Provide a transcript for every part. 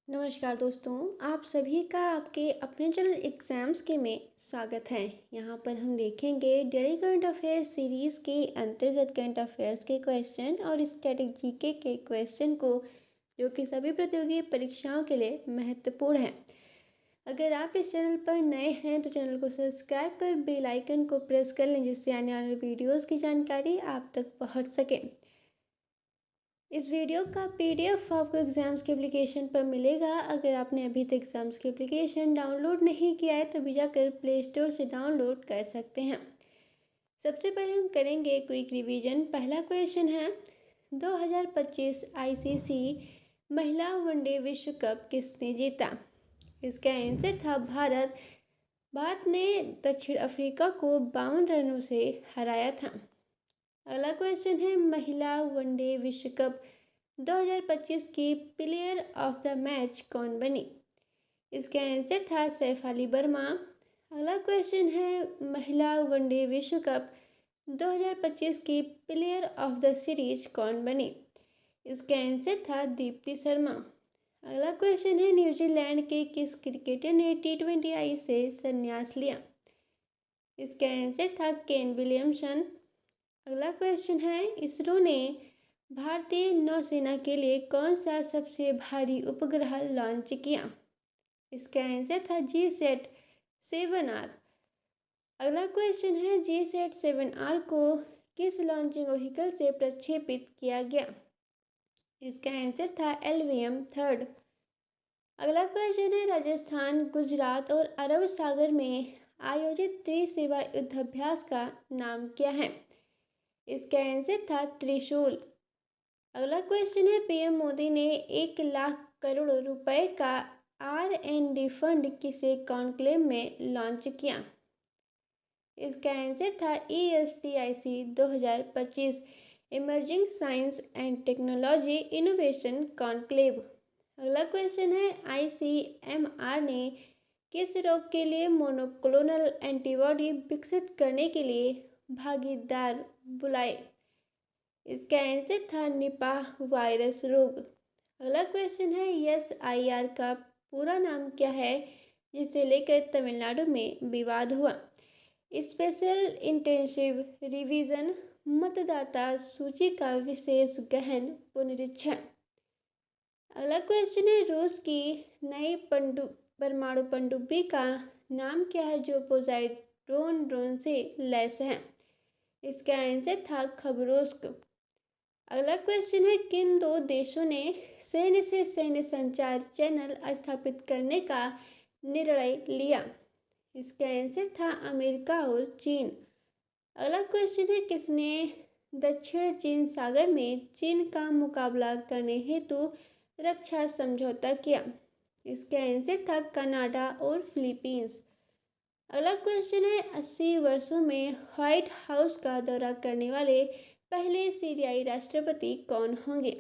नमस्कार दोस्तों, आप सभी का आपके अपने चैनल एग्ज़ाम्स के में स्वागत है। यहाँ पर हम देखेंगे डेली करंट अफेयर्स सीरीज़ के अंतर्गत करंट अफेयर्स के क्वेश्चन और स्टैटिक जीके के क्वेश्चन को, जो कि सभी प्रतियोगी परीक्षाओं के लिए महत्वपूर्ण है। अगर आप इस चैनल पर नए हैं तो चैनल को सब्सक्राइब कर बेल आइकन को प्रेस कर लें, जिससे आने वाले वीडियोज़ की जानकारी आप तक पहुँच सके। इस वीडियो का पीडीएफ आपको एग्ज़ाम्स के एप्लीकेशन पर मिलेगा। अगर आपने अभी तक एग्ज़ाम्स के एप्लीकेशन डाउनलोड नहीं किया है तो भी जाकर प्ले स्टोर से डाउनलोड कर सकते हैं। सबसे पहले हम करेंगे क्विक रिवीजन। पहला क्वेश्चन है, 2025 आईसीसी महिला वनडे विश्व कप किसने जीता? इसका आंसर था भारत। भारत ने दक्षिण अफ्रीका को 52 रनों से हराया था। अगला क्वेश्चन है, महिला वनडे विश्व कप 2025 की प्लेयर ऑफ द मैच कौन बनी? इसका आंसर था सैफ अली वर्मा। अगला क्वेश्चन है, महिला वनडे विश्व कप 2025 की प्लेयर ऑफ द सीरीज कौन बनी? इसका आंसर था दीप्ति शर्मा। अगला क्वेश्चन है, न्यूजीलैंड के किस क्रिकेटर ने T20I से संन्यास लिया? इसका आंसर था केन विलियमसन। अगला क्वेश्चन है, इसरो ने भारतीय नौसेना के लिए कौन सा सबसे भारी उपग्रह लॉन्च किया? इसका आंसर था GSAT-7R। अगला क्वेश्चन है, GSAT-7R को किस लॉन्चिंग व्हीकल से प्रक्षेपित किया गया? इसका आंसर था LVM-3। अगला क्वेश्चन है, राजस्थान, गुजरात और अरब सागर में आयोजित त्रिसेवा युद्धाभ्यास का नाम क्या है? इसका आंसर था त्रिशूल। अगला क्वेश्चन है, पीएम मोदी ने 1 लाख करोड़ रुपए का R&D फंड किसे कॉन्क्लेव में लॉन्च किया? इसका आंसर था ESTIC 2025 emerging science and technology innovation conclave. अगला क्वेश्चन है, ICMR ने किस रोग के लिए मोनोक्लोनल एंटीबॉडी विकसित करने के लिए भागीदार बुलाए? इसका आंसर था निपाह वायरस रोग। अगला क्वेश्चन है, SIR का पूरा नाम क्या है जिसे लेकर तमिलनाडु में विवाद हुआ? स्पेशल इंटेंसिव रिवीजन, मतदाता सूची का विशेष गहन पुनरीक्षण। अगला क्वेश्चन है, रूस की नई परमाणु पनडुब्बी का नाम क्या है जो पोजाइडोन ड्रोन से लैस है? इसका आंसर था खबरोस्क। अगला क्वेश्चन है, किन दो देशों ने सैन्य से सैन्य संचार चैनल स्थापित करने का निर्णय लिया? इसका आंसर था अमेरिका और चीन। अगला क्वेश्चन है, किसने दक्षिण चीन सागर में चीन का मुकाबला करने हेतु रक्षा समझौता किया? इसका आंसर था कनाडा और फिलीपींस। अगला क्वेश्चन है, 80 वर्षों में व्हाइट हाउस का दौरा करने वाले पहले सीरियाई राष्ट्रपति कौन होंगे?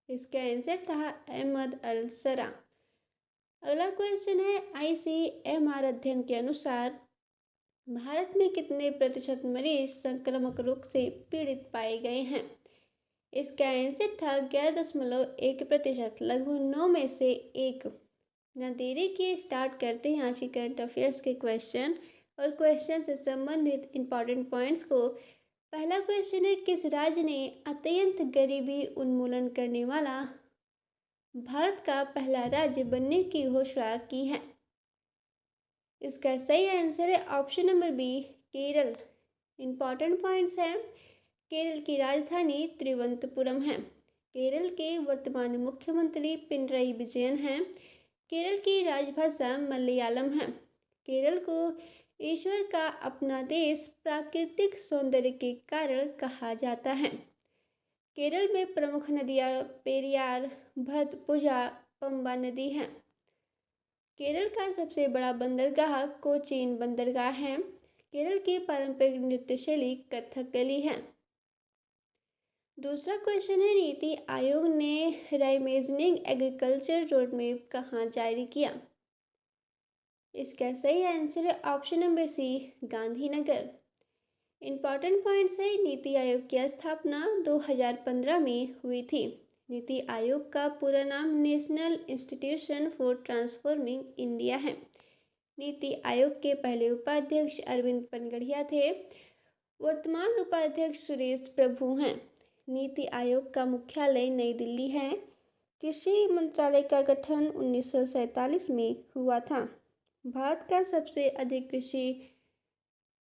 इसका आंसर था अहमद अल सरा। अगला क्वेश्चन है, ICMR अध्ययन के अनुसार भारत में कितने प्रतिशत मरीज संक्रामक रोग से पीड़ित पाए गए हैं? इसका आंसर था 11.1%, लगभग 9 में से 1। ना देरी किए स्टार्ट करते हैं आज की करंट अफेयर्स के क्वेश्चन और क्वेश्चन से संबंधित इंपॉर्टेंट पॉइंट्स को। पहला क्वेश्चन है, किस राज्य ने अत्यंत गरीबी उन्मूलन करने वाला भारत का पहला राज्य बनने की घोषणा की है? इसका सही आंसर है option number B, Kerala. Important points हैं, केरल की राजधानी तिरुवनंतपुरम है। केरल के वर्तमान मुख्यमंत्री पिनरई विजयन हैं। केरल की राजभाषा मलयालम है। केरल को ईश्वर का अपना देश प्राकृतिक सौंदर्य के कारण कहा जाता है। केरल में प्रमुख नदियाँ पेरियार, भतपुझा, पंबा नदी हैं। केरल का सबसे बड़ा बंदरगाह कोचीन बंदरगाह है। केरल की पारंपरिक नृत्य शैली कथकली है। दूसरा क्वेश्चन है, नीति आयोग ने राइमेजनिंग एग्रीकल्चर रोडमैप कहाँ जारी किया? इसका सही आंसर है option number C, Gandhinagar. Important points है, नीति आयोग की स्थापना 2015 में हुई थी। नीति आयोग का पूरा नाम national institution for transforming India है। नीति आयोग के पहले उपाध्यक्ष अरविंद पनगड़िया थे। वर्तमान उपाध्यक्ष सुरेश प्रभु हैं। नीति आयोग का मुख्यालय नई दिल्ली है। कृषि मंत्रालय का गठन 1947 में हुआ था। भारत का सबसे अधिक कृषि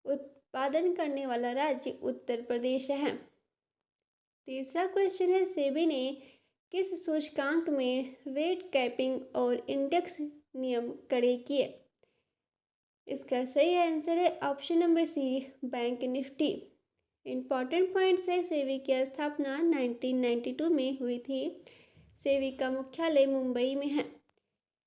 उत्पादन करने वाला राज्य उत्तर प्रदेश है। तीसरा क्वेश्चन है, सेबी ने किस सूचकांक में वेट कैपिंग और इंडेक्स नियम कड़े किए? इसका सही आंसर है option number C, bank Nifty. Important points है, सेबी की स्थापना 1992 में हुई थी। सेबी का मुख्यालय मुंबई में है।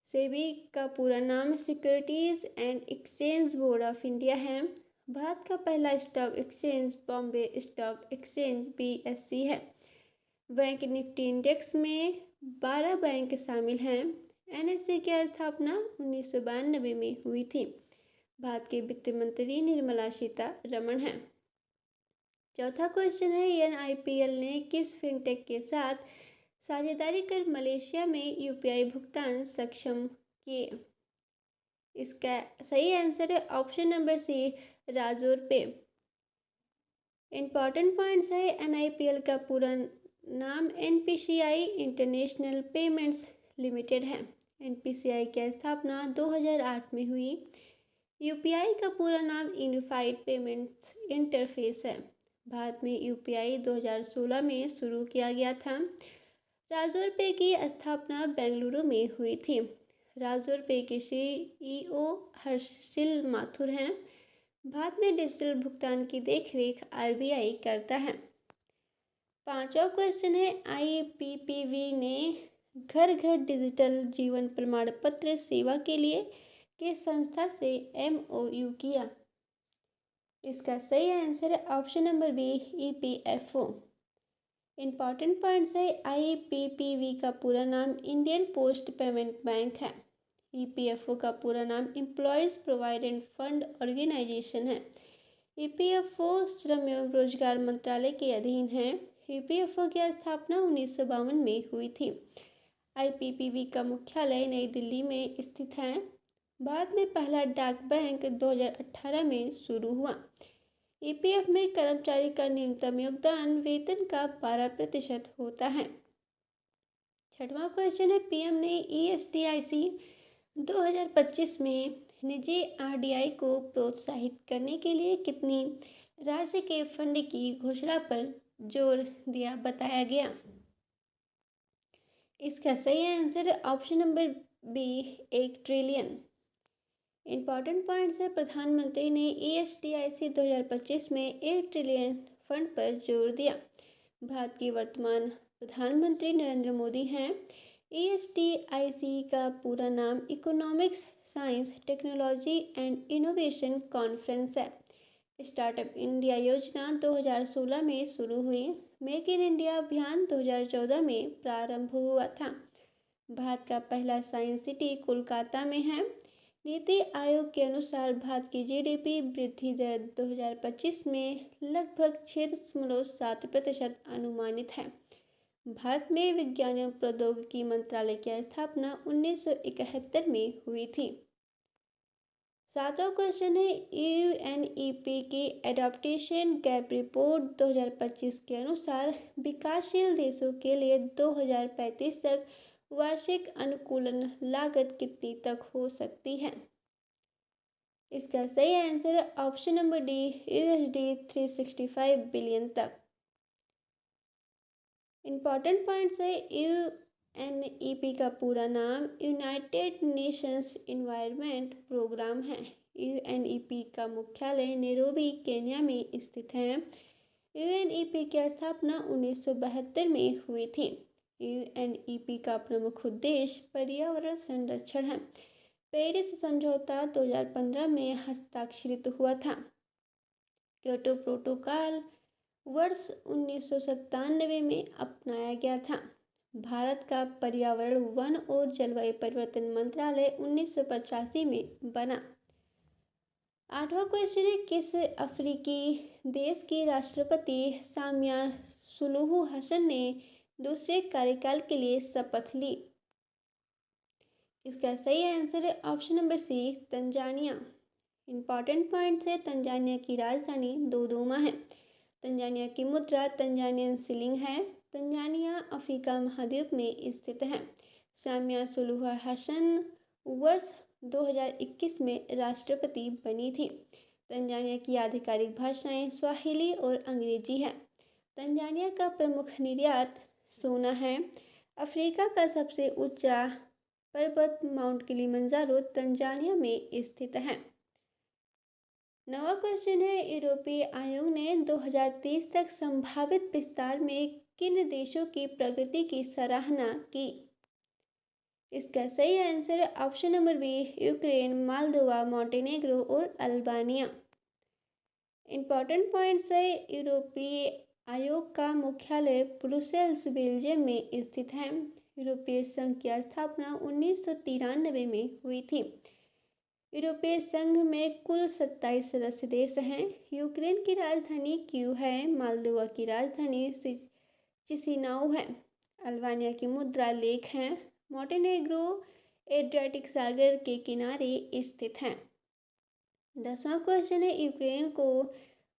सेबी का पूरा नाम securities and exchange board of India है। भारत का पहला stock exchange Bombay stock exchange BSE है। बैंक निफ्टी इंडेक्स में 12 बैंक शामिल हैं। NSE की स्थापना 1992 में हुई थी। भारत के वित्त मंत्री निर्मला सीतारमण हैं। चौथा क्वेश्चन है, NIPL ने किस फिनटेक के साथ साझेदारी कर मलेशिया में UPI भुगतान सक्षम किए? इसका सही आंसर है ऑप्शन नंबर सी, राजोर पे। इंपॉर्टेंट पॉइंट्स है, NIPL का पूरा नाम NPCI इंटरनेशनल पेमेंट्स लिमिटेड है। NPCI की स्थापना 2008 में हुई। UPI का पूरा नाम यूनिफाइड पेमेंट्स इंटरफेस है। भारत में UPI 2016 में शुरू किया गया था। राजोर पे की स्थापना बेंगलुरु में हुई थी। राजोर पे के CEO हर्षिल माथुर हैं। भारत में डिजिटल भुगतान की देखरेख RBI करता है। पांचवा क्वेश्चन है, IPPV ने घर घर डिजिटल जीवन प्रमाण पत्र सेवा के लिए किस संस्था से MOU किया? इसका सही आंसर है option number B, EPFO। Important points है, IPPV का पूरा नाम इंडियन पोस्ट पेमेंट बैंक है। EPFO का पूरा नाम एम्प्लॉयज़ प्रोविडेंट फंड ऑर्गेनाइजेशन है। EPFO श्रम एवं रोजगार मंत्रालय के अधीन है। EPFO की स्थापना 1952 में हुई थी। IPPV का मुख्यालय नई दिल्ली में स्थित है। भारत में पहला डाक बैंक 2018 में शुरू हुआ। EPF में कर्मचारी का न्यूनतम योगदान वेतन का 12% होता है। छठवां क्वेश्चन है, PM ने ESDIC 2025 में निजी RDI को प्रोत्साहित करने के लिए कितनी राशि के फंड की घोषणा पर जोर दिया बताया गया? इसका सही आंसर है option number B, 1 trillion. Important points है, प्रधानमंत्री ने ESDIC 2025 में 1 ट्रिलियन फंड पर जोर दिया। भारत के वर्तमान प्रधानमंत्री नरेंद्र मोदी हैं। ESDIC का पूरा नाम economics, science, technology and innovation conference है। स्टार्टअप इंडिया योजना 2016 में शुरू हुई। मेक इन इंडिया अभियान 2014 में प्रारंभ हुआ था। भारत का पहला साइंस सिटी कोलकाता में है। नीति आयोग के अनुसार भारत की GDP वृद्धि दर 2025 में लगभग 6.7% अनुमानित है। भारत में विज्ञान एवं प्रौद्योगिकी मंत्रालय की स्थापना 1971 में हुई थी। सातवां क्वेश्चन है, UNEP की एडॉप्टेशन गैप रिपोर्ट 2025 के अनुसार विकासशील देशों के लिए 2035 तक वार्षिक अनुकूलन लागत कितनी तक हो सकती है? इसका सही आंसर है option number D, USD 365 billion तक। इंपॉर्टेंट पॉइंट्स है, UNEP का पूरा नाम यूनाइटेड नेशंस एनवायरनमेंट प्रोग्राम है। UNEP का मुख्यालय नैरोबी, केन्या में स्थित है। UNEP की स्थापना 1972 में हुई थी। UNEP का प्रमुख उद्देश्य पर्यावरण संरक्षण है। पेरिस समझौता 2015 में हस्ताक्षरित हुआ था। क्योटो प्रोटोकॉल वर्ष 1997 में अपनाया गया था। भारत का पर्यावरण, वन और जलवायु परिवर्तन मंत्रालय 1985 में बना। आठवां क्वेश्चन है, किस अफ्रीकी देश की राष्ट्रपति सामिया सुलूहू हसन ने दूसरे कार्यकाल के लिए शपथ ली? इसका सही आंसर है option number C, Tanzania. Important points है, तंजानिया की राजधानी दोदोमा है। तंजानिया की मुद्रा तंजानियन शिलिंग है। तंजानिया अफ्रीका महाद्वीप में स्थित है। सामिया सुलूह हसन वर्ष 2021 में राष्ट्रपति बनी थी। तंजानिया की आधिकारिक भाषाएं स्वाहिली और अंग्रेजी है। तंजानिया का प्रमुख निर्यात सोना है। अफ्रीका का सबसे ऊंचा पर्वत माउंट किलिमंजारो तंजानिया में स्थित है। नवा क्वेश्चन है, यूरोपीय आयोग ने 2030 तक संभावित विस्तार में किन देशों की प्रगति की सराहना की? इसका सही आंसर है option number B, Ukraine, Moldova, Montenegro और अल्बानिया। इंपॉर्टेंट पॉइंट्स है, यूरोपीय आयोग का मुख्यालय ब्रुसेल्स बेल्जियम में स्थित है। यूरोपीय संघ की स्थापना 1993 में हुई थी। यूरोपीय संघ में कुल 27 सदस्य देश हैं। यूक्रेन की राजधानी कीव है। मालदोवा की राजधानी चिसिनाउ है। अल्बानिया की मुद्रा लेक है। मोंटेनेग्रो एड्रियाटिक सागर के किनारे स्थित है। 10वां क्वेश्चन है, यूक्रेन को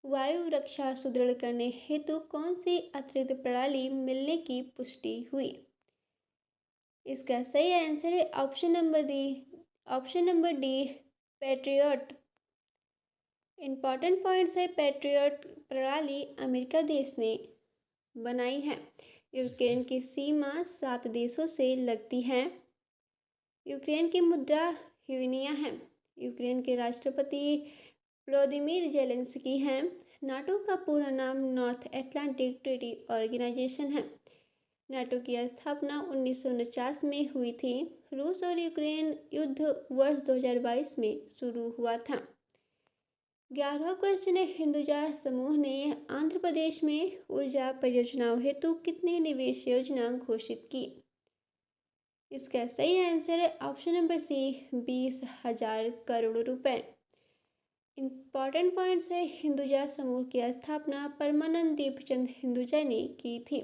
वायु रक्षा सुदृढ़ करने हेतु कौन सी अतिरिक्त प्रणाली मिलने की पुष्टि हुई? इसका सही आंसर है option number D, patriot. Important points है, पैट्रियट प्रणाली अमेरिका देश ने बनाई है। यूक्रेन की सीमा 7 देशों से लगती है। यूक्रेन की मुद्रा ह्यूनिया है। यूक्रेन के राष्ट्रपति व्लादिमीर जेलेंस्की हैं। नाटो का पूरा नाम नॉर्थ अटलांटिक ट्रीटी ऑर्गेनाइजेशन है। नाटो की स्थापना 1949 में हुई थी। रूस और यूक्रेन युद्ध वर्ष 2022 में शुरू हुआ था। 11वां क्वेश्चन है, हिंदुजा समूह ने आंध्र प्रदेश में ऊर्जा परियोजनाओं हेतु कितनी निवेश योजना घोषित की? इसका सही आंसर है ऑप्शन नंबर सी, 20,000 करोड़ रुपए। इंपॉर्टेंट पॉइंट्स है, हिंदुजा समूह की स्थापना परमानंद दीपचंद हिंदुजा ने की थी।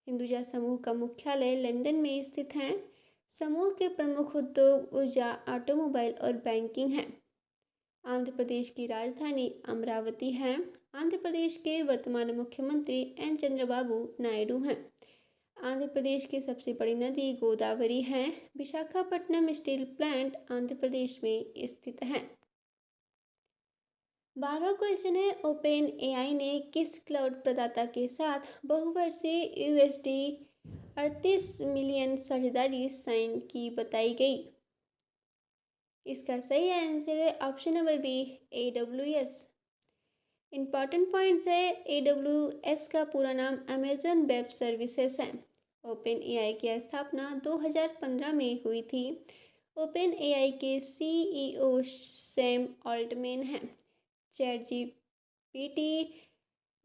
हिंदुजा समूह का मुख्यालय लंदन में स्थित है। समूह के प्रमुख उद्योग ऊर्जा, ऑटोमोबाइल और बैंकिंग है। आंध्र प्रदेश की राजधानी अमरावती है। आंध्र प्रदेश के वर्तमान मुख्यमंत्री एन चंद्रबाबू नायडू हैं। आंध्र प्रदेश की सबसे बड़ी नदी गोदावरी है। विशाखापट्टनम स्टील प्लांट आंध्र प्रदेश में स्थित है। 12वां क्वेश्चन है, ओपन एआई ने किस क्लाउड प्रदाता के साथ बहुवर्षीय $38 मिलियन साझेदारी साइन की बताई गई? इसका सही आंसर है option number B, AWS। Important points है, AWS का पूरा नाम अमेजन वेब सर्विसेज है। ओपन एआई की स्थापना 2015 में हुई थी। ओपन एआई के CEO सैम ऑल्टमैन हैं। Chat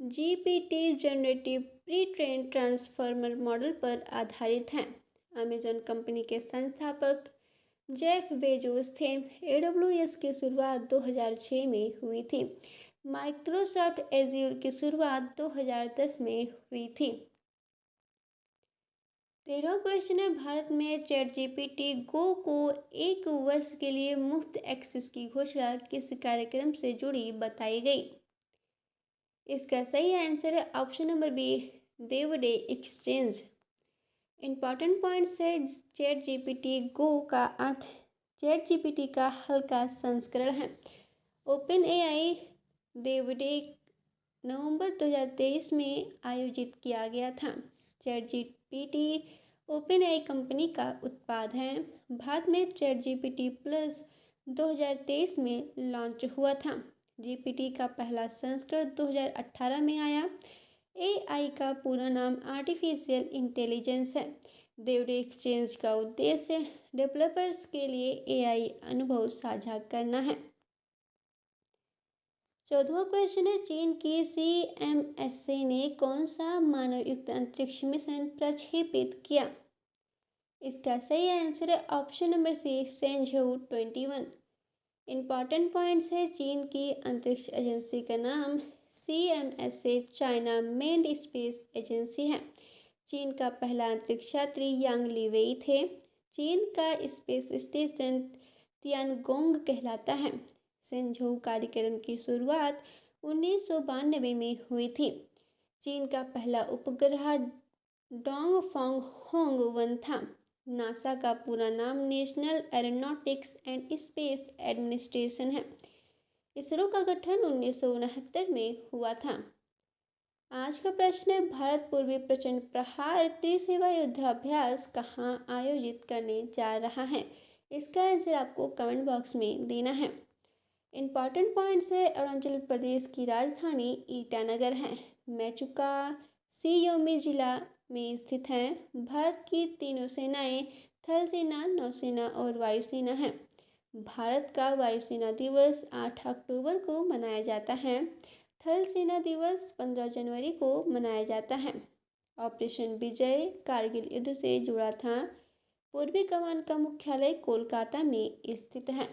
GPT generative pre train transformer model पर आधारित है। अमेजन कंपनी के संस्थापक जेफ बेजोस थे। AWS की शुरुआत 2006 में हुई थी। माइक्रोसॉफ्ट एज्योर की शुरुआत 2010 में हुई थी। 13वां क्वेश्चन है, भारत में चैट जीपीटी गो को 1 वर्ष के लिए मुफ्त एक्सेस की घोषणा किस कार्यक्रम से जुड़ी बताई गई? इसका सही आंसर है ऑप्शन नंबर बी, देव डे एक्सचेंज। इंपॉर्टेंट पॉइंट्स है, चैट जीपीटी गो का अर्थ चैट जीपीटी का हल्का संस्करण है। ओपन एआई देव डे नवंबर 2023 में आयोजित किया गया था। Chat GPT open AI company का उत्पाद है। भारत में चैट जीपीटी प्लस 2023 में लॉन्च हुआ था। जीपीटी का पहला संस्करण 2018 में आया। एआई का पूरा नाम आर्टिफिशियल इंटेलिजेंस है। देवडे एक्सचेंज का उद्देश्य डेवलपर्स के लिए एआई अनुभव साझा करना है। 14वां क्वेश्चन है, चीन की CMSA ने कौन सा मानवयुक्त अंतरिक्ष मिशन प्रक्षेपित किया? इसका सही आंसर है option number C, Shenzhou 21। Important points है, चीन की अंतरिक्ष एजेंसी का नाम CMSA China manned space agency है। चीन का पहला अंतरिक्ष यात्री यांग लीवेई थे। चीन का स्पेस स्टेशन तियानगोंग कहलाता है। सेंझोउ कार्यक्रम की शुरुआत 1992 में हुई थी। चीन का पहला उपग्रह डोंगफोंग होंग 1 था। नासा का पूरा नाम national aeronautics and space administration है। इसरो का गठन 1969 में हुआ था। आज का प्रश्न है, भारत पूर्वी प्रचंड प्रहार त्रिसेवा युद्धाभ्यास कहाँ आयोजित करने जा रहा है? इसका आंसर आपको कमेंट बॉक्स में देना है। इम्पॉर्टेंट पॉइंट्स है, अरुणाचल प्रदेश की राजधानी ईटानगर है। मेचुका शियोमी जिला में स्थित है। भारत की तीनों सेनाएं थल सेना, नौसेना और वायुसेना है। भारत का वायुसेना दिवस 8 अक्टूबर को मनाया जाता है। थल सेना दिवस 15 जनवरी को मनाया जाता है। ऑपरेशन विजय कारगिल युद्ध से जुड़ा था। पूर्वी कमान का मुख्यालय कोलकाता में स्थित है।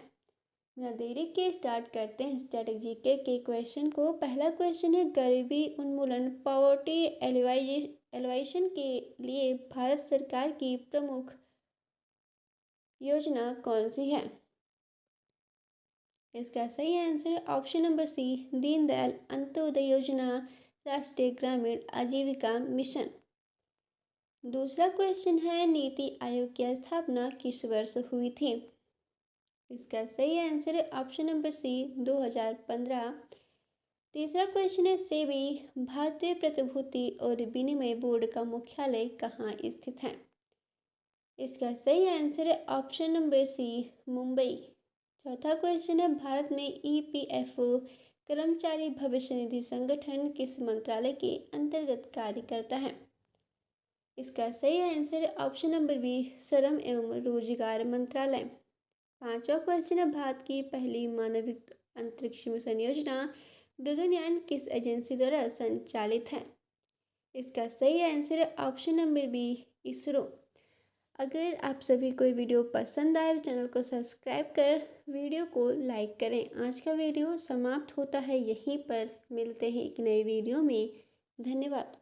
बिना देरी के स्टार्ट करते हैं स्ट्रेटेजी के क्वेश्चन को। पहला क्वेश्चन है, गरीबी उन्मूलन पॉवर्टी एलिवेशन के लिए भारत सरकार की प्रमुख योजना कौन सी है? इसका सही आंसर है option number C, Deendayal Antyodaya योजना, राष्ट्रीय ग्रामीण आजीविका मिशन। दूसरा क्वेश्चन है, नीति आयोग की स्थापना किस वर्ष हुई थी? इसका सही आंसर है ऑप्शन नंबर सी, 2015। तीसरा क्वेश्चन है, सेबी भारतीय प्रतिभूति और विनिमय बोर्ड का मुख्यालय कहाँ स्थित है? इसका सही आंसर है ऑप्शन नंबर सी, मुंबई। चौथा क्वेश्चन है, भारत में ईपीएफओ कर्मचारी भविष्य निधि संगठन किस मंत्रालय के अंतर्गत कार्य करता है? इसका सही आंसर है ऑप्शन नंबर बी, श्रम एवं रोजगार मंत्रालय। पांचवा क्वेश्चन है, भारत की पहली मानवयुक्त अंतरिक्ष मिशन योजना गगनयान किस एजेंसी द्वारा संचालित है? इसका सही आंसर है ऑप्शन नंबर बी, इसरो। अगर आप सभी को वीडियो पसंद आए तो चैनल को सब्सक्राइब कर वीडियो को लाइक करें। आज का वीडियो समाप्त होता है यहीं पर। मिलते हैं एक नए वीडियो में। धन्यवाद।